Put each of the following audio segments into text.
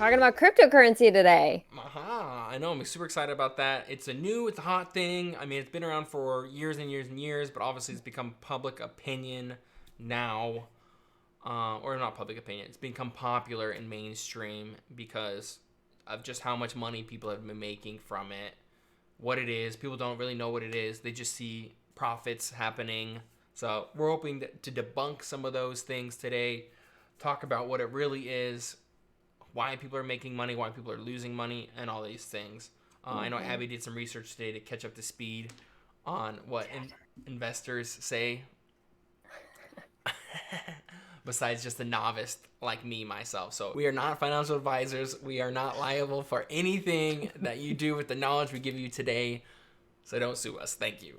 talking about cryptocurrency today. Aha, I know. I'm super excited about that. It's a hot thing. I mean, it's been around for years and years and years, but obviously it's become public opinion now. Or not public opinion. It's become popular and mainstream because of just how much money people have been making from it. What it is. People don't really know what it is. They just see profits happening. So we're hoping to debunk some of those things today. Talk about what it really is, why people are making money, why people are losing money, and all these things. I know Mm-hmm. Abby did some research today to catch up to speed on what investors say, besides just a novice like me, myself. So we are not financial advisors. We are not liable for anything that you do with the knowledge we give you today. So don't sue us. Thank you.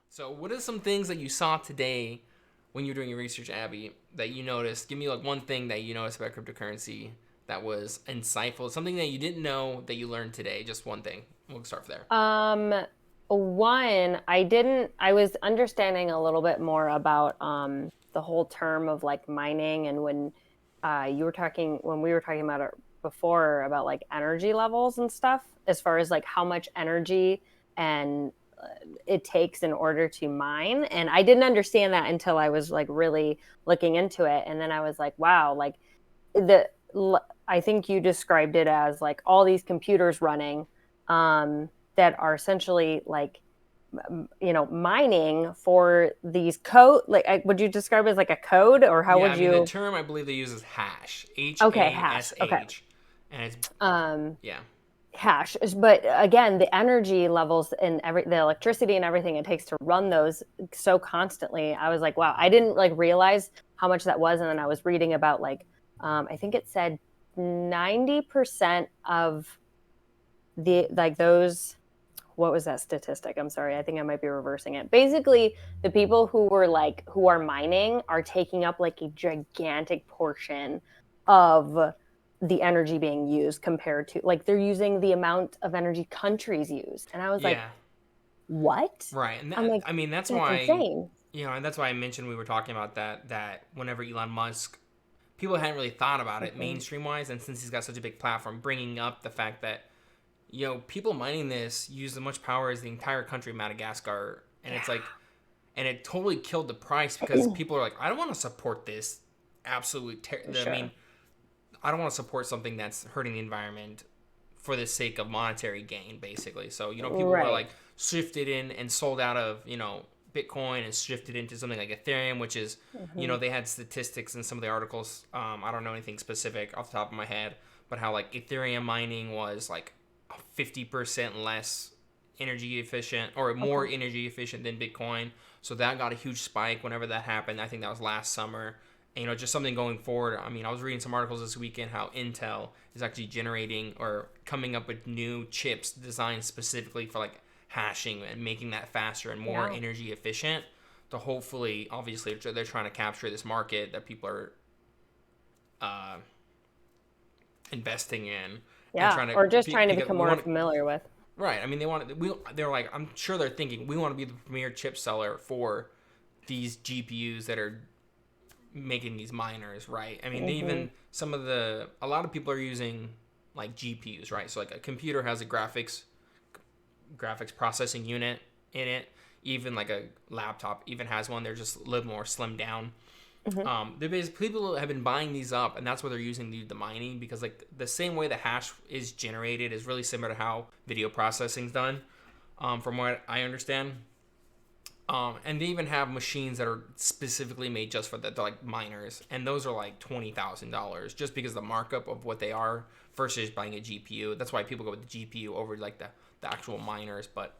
So what are some things that you saw today when you were doing your research, Abby, that you noticed? Give me like one thing that you noticed about cryptocurrency that was insightful, something that you didn't know that you learned today. Just one thing. We'll start from there. Um, One, I was understanding a little bit more about the whole term of like mining and when when we were talking about it before about like energy levels and stuff, as far as like how much energy and it takes in order to mine. And I didn't understand that until I was like really looking into it. And then I was like, wow, like the I think you described it as like all these computers running that are essentially like mining for these code. Like, would you describe it as like a code, or how Yeah, would I mean the you? term I believe they use is hash, Okay, hash. Okay, HASH, and it's um, yeah, hash. But again, the energy levels and the electricity and everything it takes to run those so constantly. I was like, wow, I didn't like realize how much that was, and then I was reading about like, I think it said 90% of the like those, what was that statistic? I'm sorry, I think I might be reversing it. Basically, the people who are mining are taking up like a gigantic portion of the energy being used compared to like they're using the amount of energy countries use. And I was like, yeah, what? right. And I'm that, like, I mean that's that's why insane. and that's why I mentioned we were talking about that whenever Elon Musk, people hadn't really thought about it Mm-hmm. mainstream wise, and since he's got such a big platform, bringing up the fact that people mining this use as much power as the entire country of Madagascar, and Yeah. it's like, and it totally killed the price because people are like, I don't want to support this. I mean, Sure. I don't want to support something that's hurting the environment for the sake of monetary gain, basically. So people were Right. like shifted in and sold out of Bitcoin and shifted into something like Ethereum, which is Mm-hmm. they had statistics in some of the articles. I don't know anything specific off the top of my head, but how like Ethereum mining was like 50% less energy efficient or Okay. more energy efficient than Bitcoin. So that got a huge spike whenever that happened. I think that was last summer. And, just something going forward. I mean, I was reading some articles this weekend how Intel is actually generating or coming up with new chips designed specifically for like hashing and making that faster and more Yeah. energy efficient to hopefully, obviously, they're trying to capture this market that people are uh, investing in and Yeah. trying to Or just trying to because become we more want to. familiar with. Right. I mean, they're like, I'm sure they're thinking we want to be the premier chip seller for these GPUs that are making these miners, right? I mean, they Mm-hmm. even a lot of people are using like GPUs, right? So like a computer has a graphics processing unit in it. Even like a laptop even has one. They're just a little more slimmed down. Mm-hmm. They're basically, people have been buying these up, and that's why they're using the mining, because like the same way the hash is generated is really similar to how video processing is done, from what I understand. And they even have machines that are specifically made just for the like miners, and those are like $20,000 just because the markup of what they are versus buying a GPU. That's why people go with the GPU over like the actual miners. But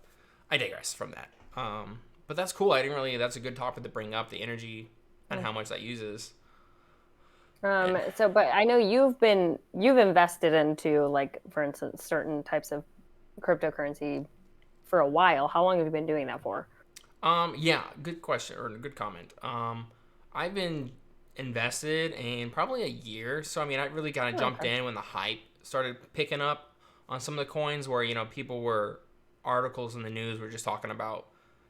I digress from that. But that's cool. I didn't really. That's a good topic to bring up, the energy and how much that uses. And But I know you've invested into like, for instance, certain types of cryptocurrency for a while. How long have you been doing that for? yeah, good question or good comment. I've been invested in probably a year, so I mean, I really kind of Oh, jumped okay. in when the hype started picking up on some of the coins, where people were articles in the news were just talking about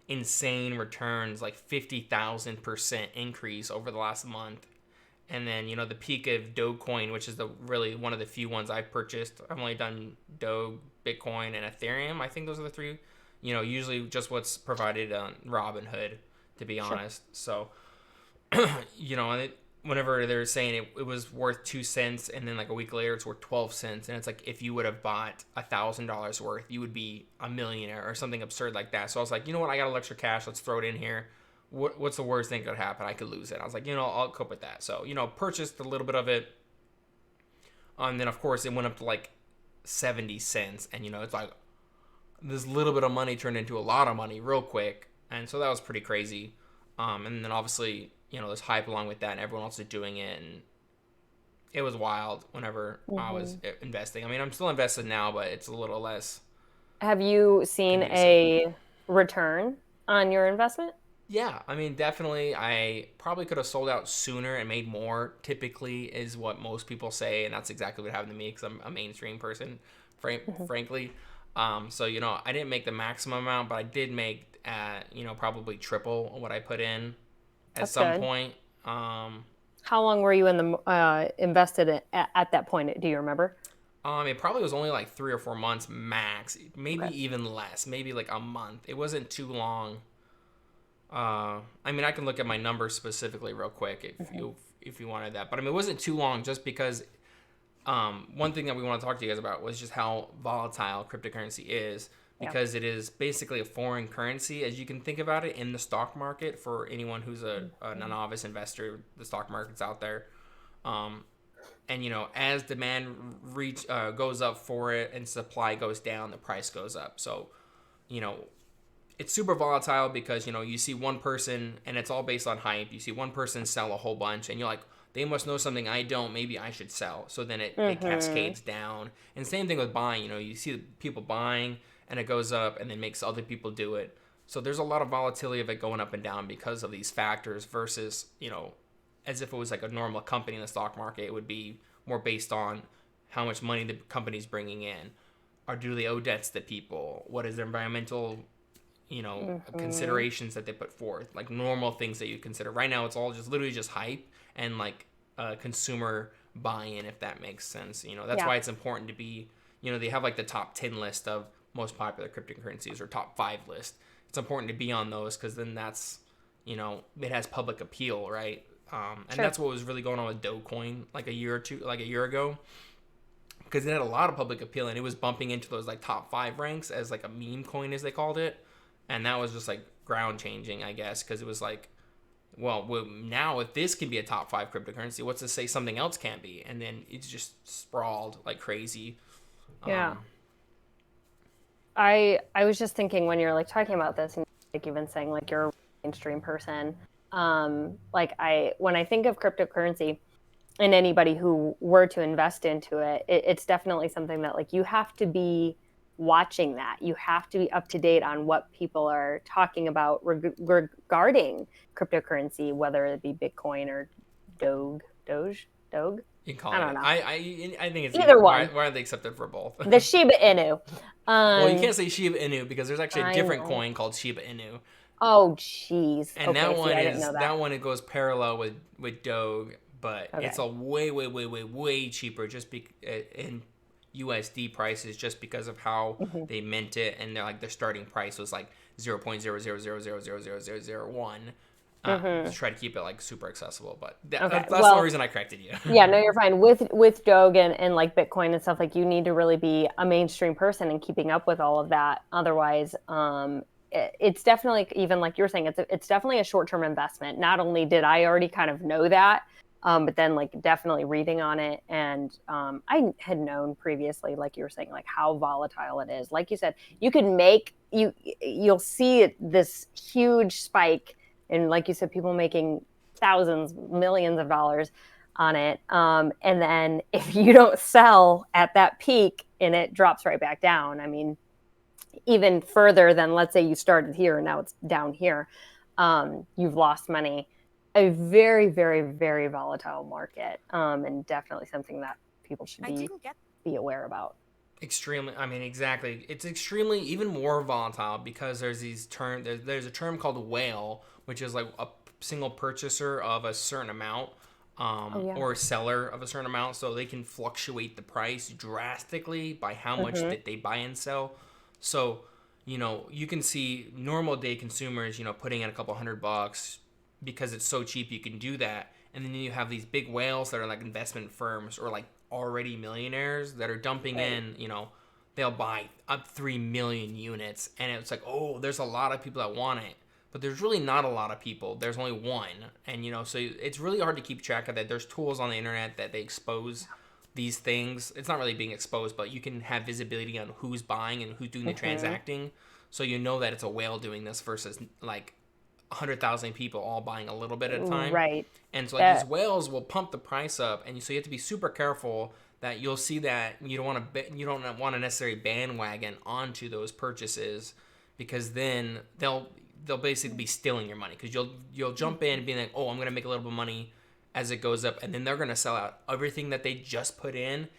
insane returns, like 50,000% increase over the last month, and then the peak of Dogecoin, which is the really one of the few ones I've purchased. I've only done Doge, Bitcoin, and Ethereum. I think those are the three. Usually just what's provided on Robinhood, to be honest. So, and whenever they're saying it was worth 2 cents, and then like a week later it's worth 12 cents, and it's like if you would have bought $1,000 worth, you would be a millionaire or something absurd like that. So I was like, you know what, I got a little extra cash, let's throw it in here. What's the worst thing that could happen? I could lose it. I was like, I'll cope with that. So purchased a little bit of it, and then of course it went up to like 70 cents, and it's like this little bit of money turned into a lot of money real quick, and so that was pretty crazy. And then obviously there's hype along with that, and everyone else is doing it, and it was wild whenever I was investing. I mean, I'm still invested now, but it's a little less. Have you seen a return on your investment? Yeah, I mean, definitely. I probably could have sold out sooner and made more, typically, is what most people say, and that's exactly what happened to me because I'm a mainstream person, frankly. So, I didn't make the maximum amount, but I did make, probably triple what I put in at some point. How long were you in the invested at that point? Do you remember? It probably was only like 3 or 4 months max, maybe even less, maybe like a month. It wasn't too long. I mean, I can look at my numbers specifically real quick if you wanted that, but I mean, it wasn't too long just because one thing that we want to talk to you guys about was just how volatile cryptocurrency is, because it is basically a foreign currency, as you can think about it, in the stock market. For anyone who's a novice investor, the stock market's out there. And as demand goes up for it and supply goes down, the price goes up. So, it's super volatile because, you see one person, and it's all based on hype. You see one person sell a whole bunch, and you're like, they must know something I don't. Maybe I should sell. So then it cascades down. And same thing with buying. You see people buying, and it goes up, and then makes other people do it. So there's a lot of volatility of it going up and down because of these factors versus, as if it was like a normal company in the stock market, it would be more based on how much money the company's bringing in. Or do they owe debts to people? What is their environmental considerations that they put forth, like normal things that you consider. Right now, it's all just literally just hype and like consumer buy-in, if that makes sense. That's why it's important to be, they have like the top 10 list of most popular cryptocurrencies or top 5 list. It's important to be on those because then that's, it has public appeal, right? And that's what was really going on with Dogecoin like a year ago. Because it had a lot of public appeal and it was bumping into those like top 5 ranks as like a meme coin, as they called it. And that was just like ground changing, I guess, because it was like, well, now if this can be a top 5 cryptocurrency, what's to say something else can't be? And then it's just sprawled like crazy. Yeah. I was just thinking when you're like talking about this and like even saying like you're a mainstream person, when I think of cryptocurrency and anybody who were to invest into it, it's definitely something that like you have to be watching that. You have to be up to date on what people are talking about regarding cryptocurrency, whether it be Bitcoin or Doge. You can call I don't know. I think it's either one. Why are they accepted for both? The Shiba Inu. Well, you can't say Shiba Inu because there's actually a different coin called Shiba Inu. Oh, jeez. And okay, that one I didn't know that one it goes parallel with Doge, but it's a way cheaper just in USD prices, just because of how they mint it, and their starting price was like 0.000000001 to try to keep it like super accessible. But that's the only reason I corrected you. Yeah, no, you're fine. With Doge and like Bitcoin and stuff, like you need to really be a mainstream person and keeping up with all of that. Otherwise, it's definitely, even like you're saying, it's definitely a short-term investment. Not only did I already kind of know that, but then like definitely reading on it. And I had known previously, like you were saying, like how volatile it is. Like you said, you can you'll see this huge spike. And like you said, people making thousands, millions of dollars on it. And then if you don't sell at that peak and it drops right back down, I mean, even further than, let's say you started here and now it's down here, you've lost money. A very, very, very volatile market, and definitely something that people should be aware about. Extremely. I mean, exactly. It's extremely even more volatile because there's a term called whale, which is like a single purchaser of a certain amount. Oh yeah. or seller of a certain amount, so they can fluctuate the price drastically by how much Mm-hmm. that they buy and sell. So, you can see normal day consumers, putting in a couple $100 because it's so cheap you can do that. And then you have these big whales that are like investment firms or like already millionaires that are dumping Right. in, they'll buy up 3 million units. And it's like, oh, there's a lot of people that want it. But there's really not a lot of people. There's only one. And, so it's really hard to keep track of that. There's tools on the internet that they expose these things. It's not really being exposed, but you can have visibility on who's buying and who's doing the Mm-hmm. transacting. So you know that it's a whale doing this versus like 100,000 people all buying a little bit at a time. Right. And so like these That. whales will pump the price up, and so you have to be super careful that you'll see that you don't want to necessarily bandwagon onto those purchases, because then they'll basically be stealing your money, because you'll jump in and be like, oh, I'm gonna make a little bit of money as it goes up, and then they're gonna sell out everything that they just put in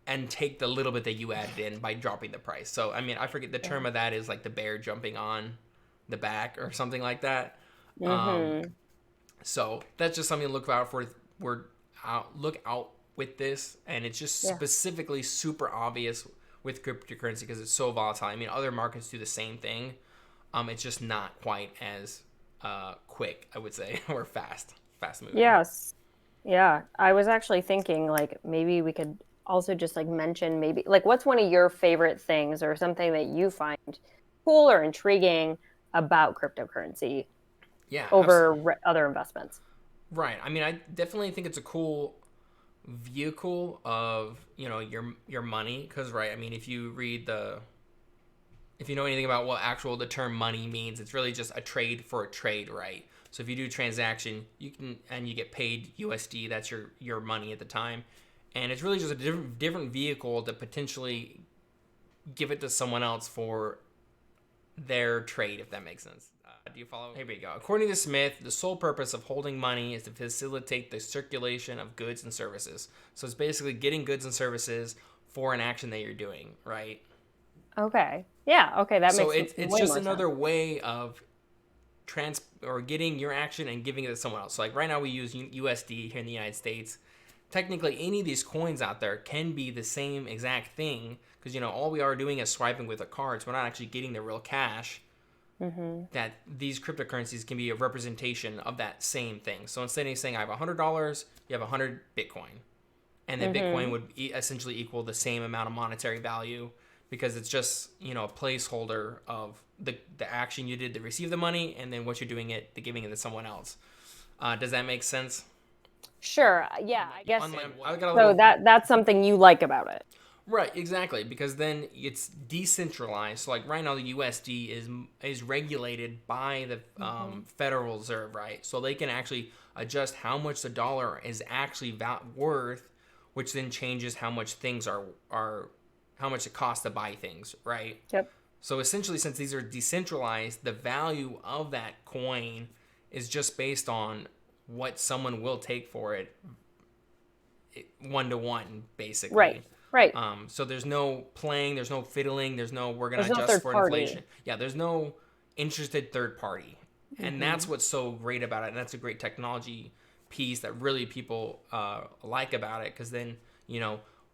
and take the little bit that you added in by dropping the price. So I mean, I forget the term of that is like the bear jumping on the back or something like that. Um, Mm-hmm. so that's just something to look out for. Look out with this, and it's just Yeah. specifically super obvious with cryptocurrency because it's so volatile. I mean, other markets do the same thing. It's just not quite as quick, I would say, or fast moving. Yes. Yeah. I was actually thinking like maybe we could also just like mention maybe like what's one of your favorite things or something that you find cool or intriguing about cryptocurrency Yeah, over other investments. right. I mean, I definitely think it's a cool vehicle of your money, because right. I mean, if you know anything about what actual the term money means, it's really just a trade for a trade, right? So if you do a transaction, you get paid USD. That's your money at the time, and it's really just a different vehicle to potentially give it to someone else for their trade, if that makes sense. Do you follow? Here we go. According to Smith, the sole purpose of holding money is to facilitate the circulation of goods and services. So it's basically getting goods and services for an action that you're doing, right? Okay. Yeah. Okay. That So makes it's way just more sense. another way of getting your action and giving it to someone else. So like right now we use USD here in the United States. Technically, any of these coins out there can be the same exact thing, because all we are doing is swiping with a card. So we're not actually getting the real cash. Mm-hmm. That these cryptocurrencies can be a representation of that same thing. So instead of saying I have $100, you have 100 Bitcoin, and then Mm-hmm. Bitcoin would essentially equal the same amount of monetary value, because it's just a placeholder of the action you did to receive the money, and then what you're doing it to giving it to someone else. Does that make sense? Sure. Yeah. I guess I got a so. little. That's something you like about it. Right, exactly, because then it's decentralized. So like right now, the USD is regulated by the Mm-hmm. Federal Reserve, right? So they can actually adjust how much the dollar is actually worth, which then changes how much things are how much it costs to buy things, right? Yep. So essentially, since these are decentralized, the value of that coin is just based on what someone will take for it, 1 to 1, Right. basically. Right. So there's no playing, there's no fiddling, there's no we're gonna There's no adjust third for party. inflation. Yeah, there's no interested third party, and Mm-hmm. that's what's so great about it. And that's a great technology piece that really people like about it, because then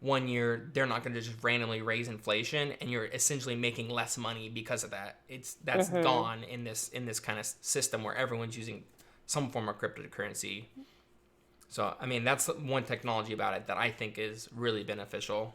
1 year they're not gonna just randomly raise inflation, and you're essentially making less money because of that. That's Mm-hmm. gone in this kind of system where everyone's using some form of cryptocurrency. So, I mean, that's one technology about it that I think is really beneficial.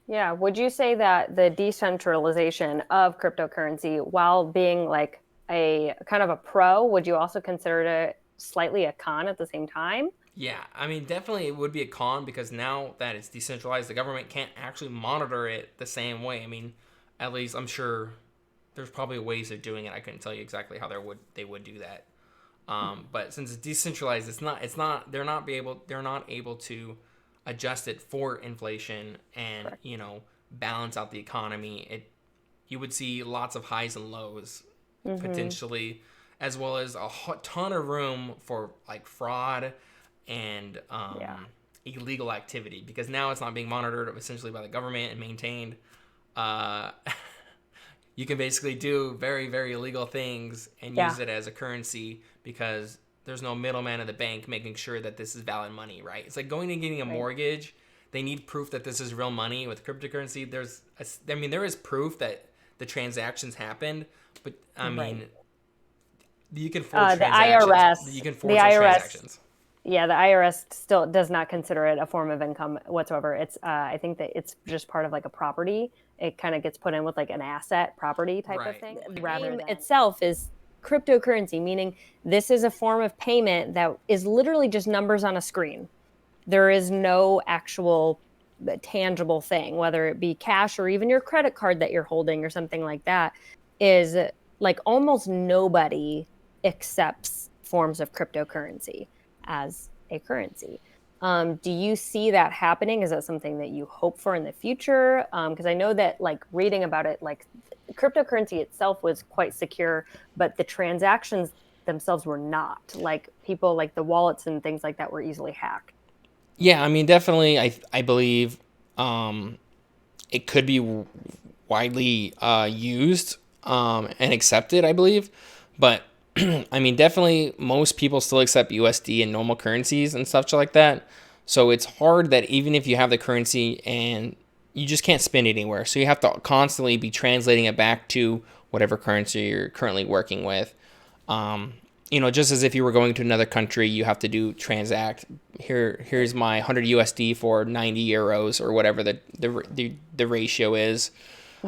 Yeah. Would you say that the decentralization of cryptocurrency, while being like a kind of a pro, would you also consider it slightly a con at the same time? Yeah, I mean, definitely it would be a con, because now that it's decentralized, the government can't actually monitor it the same way. I mean, at least I'm sure there's probably ways of doing it. I couldn't tell you exactly how they would do that. But since it's decentralized, they're not able to adjust it for inflation and Correct. balance out the economy. You would see lots of highs and lows Mm-hmm. potentially, as well as a ton of room for like fraud and Yeah. illegal activity, because now it's not being monitored essentially by the government and maintained. Uh, you can basically do very, very illegal things and Yeah. use it as a currency, because there's no middleman at the bank making sure that this is valid money, right? It's like going and getting a mortgage. They need proof that this is real money. With cryptocurrency, there is proof that the transactions happened, but I mean, you can forge the transactions. IRS, You can forge those transactions. Yeah, the IRS still does not consider it a form of income whatsoever. It's I think that it's just part of like a property. It kind of gets put in with like an asset property type of thing. The name itself is cryptocurrency, meaning this is a form of payment that is literally just numbers on a screen. There is no actual tangible thing, whether it be cash or even your credit card that you're holding or something like that. Is like almost nobody accepts forms of cryptocurrency as a currency. Do you see that happening? Is that something that you hope for in the future? Because I know that like reading about it, like cryptocurrency itself was quite secure, but the transactions themselves were not. Like people, like the wallets and things like that were easily hacked. Yeah, I mean, definitely, I believe it could be widely used and accepted, I believe. But I mean, definitely most people still accept USD and normal currencies and stuff like that. So it's hard that even if you have the currency and you just can't spend it anywhere. So you have to constantly be translating it back to whatever currency you're currently working with. Just as if you were going to another country, you have to do transact. Here's my 100 USD for 90 euros or whatever the ratio is.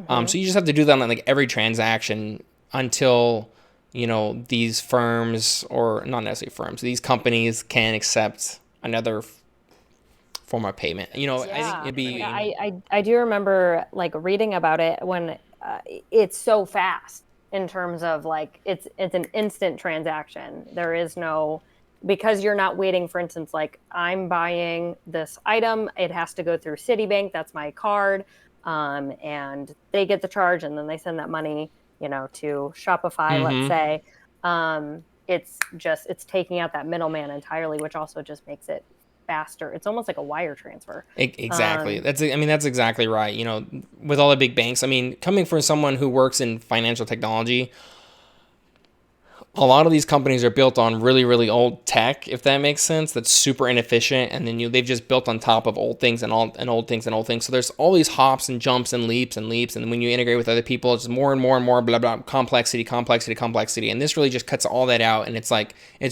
So you just have to do that on like every transaction until these firms, or not necessarily firms, these companies can accept another form of payment. I think it'd be. I do remember like reading about it when it's so fast in terms of like it's an instant transaction. There is no, because you're not waiting. For instance, like I'm buying this item, it has to go through Citibank. That's my card, and they get the charge, and then they send that money to Shopify, let's say. It's taking out that middleman entirely, which also just makes it faster. It's almost like a wire transfer. Exactly. That's exactly right. With all the big banks, I mean, coming from someone who works in financial technology, a lot of these companies are built on really, really old tech, if that makes sense. That's super inefficient, and then they've just built on top of old things and old things. So there's all these hops and jumps and leaps, and when you integrate with other people, it's more and more and more blah blah complexity, and this really just cuts all that out. And it's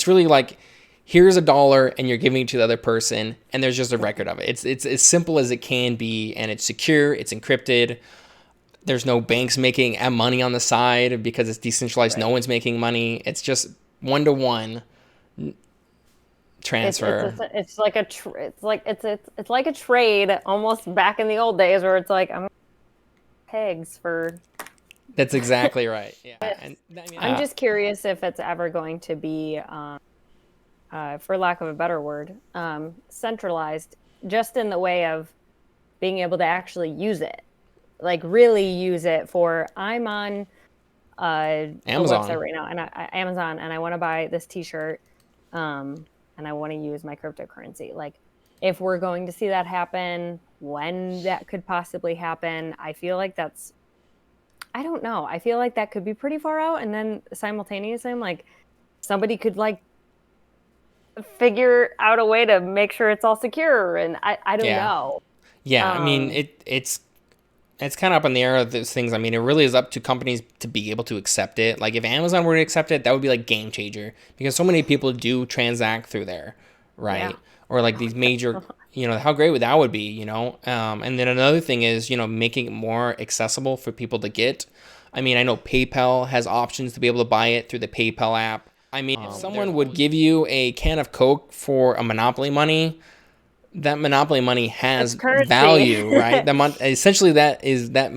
really like, here's $1 and you're giving it to the other person, and there's just a record of it. It's as simple as it can be, and it's secure, it's encrypted. There's no banks making money on the side because it's decentralized. Right. No one's making money. It's just one-to-one transfer. It's like a trade almost back in the old days where it's like I'm pegs for. That's exactly right. Yeah. And I'm just curious if it's ever going to be, for lack of a better word, centralized, just in the way of being able to actually use it. Like really use it for, I'm on Amazon website right now, and Amazon, and I want to buy this T-shirt, and I want to use my cryptocurrency. Like, if we're going to see that happen, when that could possibly happen, I feel like I don't know. I feel like that could be pretty far out, and then simultaneously, I'm like, somebody could like figure out a way to make sure it's all secure, and I don't know. Yeah, I mean it's kind of up in the air of those things. I mean, it really is up to companies to be able to accept it. Like if Amazon were to accept it, that would be like game changer, because so many people do transact through there, right? Yeah. Or like these major, how great would that be, And then another thing is, making it more accessible for people to get. I mean, I know PayPal has options to be able to buy it through the PayPal app. I mean, if someone would give you a can of Coke for a Monopoly money, that Monopoly money has value, right? Essentially, that is that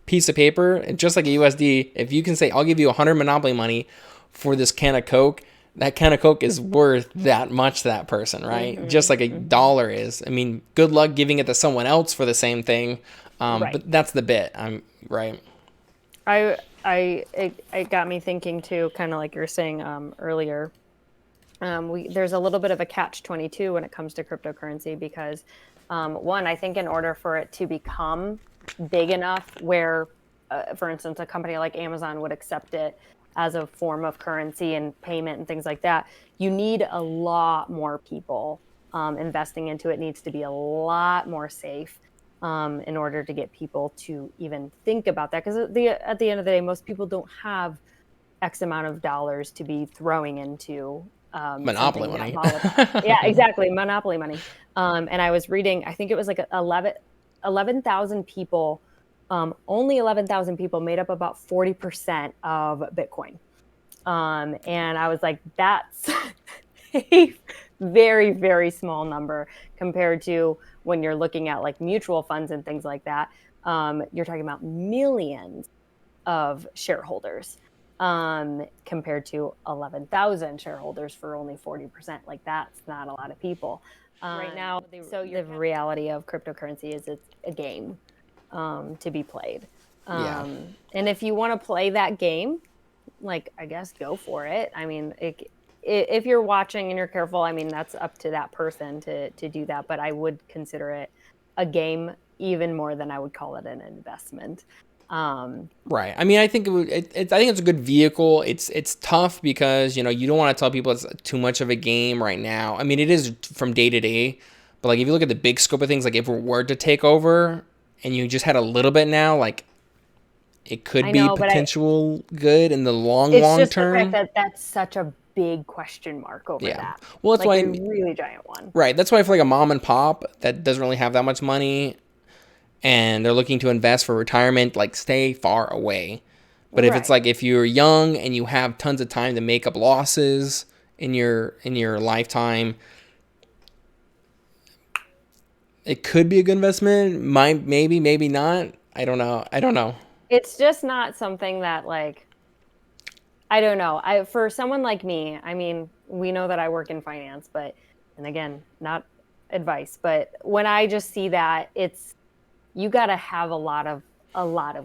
piece of paper, just like a USD. If you can say, I'll give you 100 Monopoly money for this can of Coke, that can of Coke is worth that much to that person, right? Mm-hmm. Just like $1 is. I mean, good luck giving it to someone else for the same thing. Right. But that's the bit. Right. It got me thinking too, kind of like you were saying earlier. There's a little bit of a catch-22 when it comes to cryptocurrency because, one, I think in order for it to become big enough where, for instance, a company like Amazon would accept it, as a form of currency and payment and things like that, you need a lot more people investing into it. Needs to be a lot more safe in order to get people to even think about that. Because at the end of the day, most people don't have X amount of dollars to be throwing into Monopoly money. Yeah, exactly. Monopoly money. And I was reading, I think it was like 11,000 people, only 11,000 people made up about 40% of Bitcoin. And I was like, that's a very, very small number compared to when you're looking at like mutual funds and things like that. You're talking about millions of shareholders compared to 11,000 shareholders for only 40%. Like that's not a lot of people. Right now, the reality of cryptocurrency is it's a game to be played. And if you want to play that game, like, I guess go for it. I mean, if you're watching and you're careful, I mean, that's up to that person to do that. But I would consider it a game even more than I would call it an investment. Right. I mean, I think I think it's a good vehicle. It's tough because, you know, you don't want to tell people it's too much of a game right now. I mean, it is from day to day, but like if you look at the big scope of things, like if it were to take over and you just had a little bit now, like it could be potential good in the long term. It's just the fact that that's such a big question mark over that. Well, that's like why a really giant one. Right. That's why I feel like a mom and pop that doesn't really have that much money and they're looking to invest for retirement, like stay far away. But if it's like if you're young and you have tons of time to make up losses in your lifetime, it could be a good investment. Maybe not. I don't know. It's just not something that like, I don't know. For someone like me, I mean, we know that I work in finance, but, and again, not advice, but when I just see that, you got to have a lot of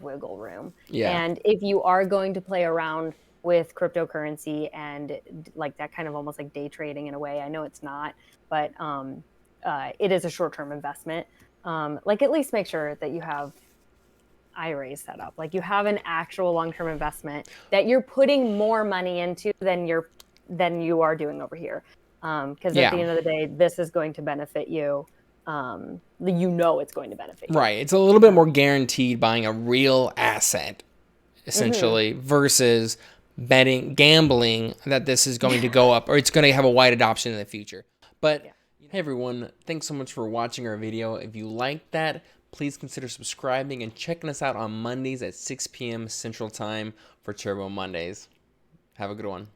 wiggle room. Yeah. And if you are going to play around with cryptocurrency and like that kind of almost like day trading in a way, I know it's not, but it is a short-term investment. Like at least make sure that you have IRAs set up. Like you have an actual long-term investment that you're putting more money into than you are doing over here. Because at the end of the day, this is going to benefit you. You know it's going to benefit you. Right. It's a little bit more guaranteed buying a real asset, essentially, versus gambling that this is going to go up or it's going to have a wide adoption in the future. But hey everyone, thanks so much for watching our video. If you liked that, please consider subscribing and checking us out on Mondays at 6 p.m. Central Time for Turbo Mondays. Have a good one.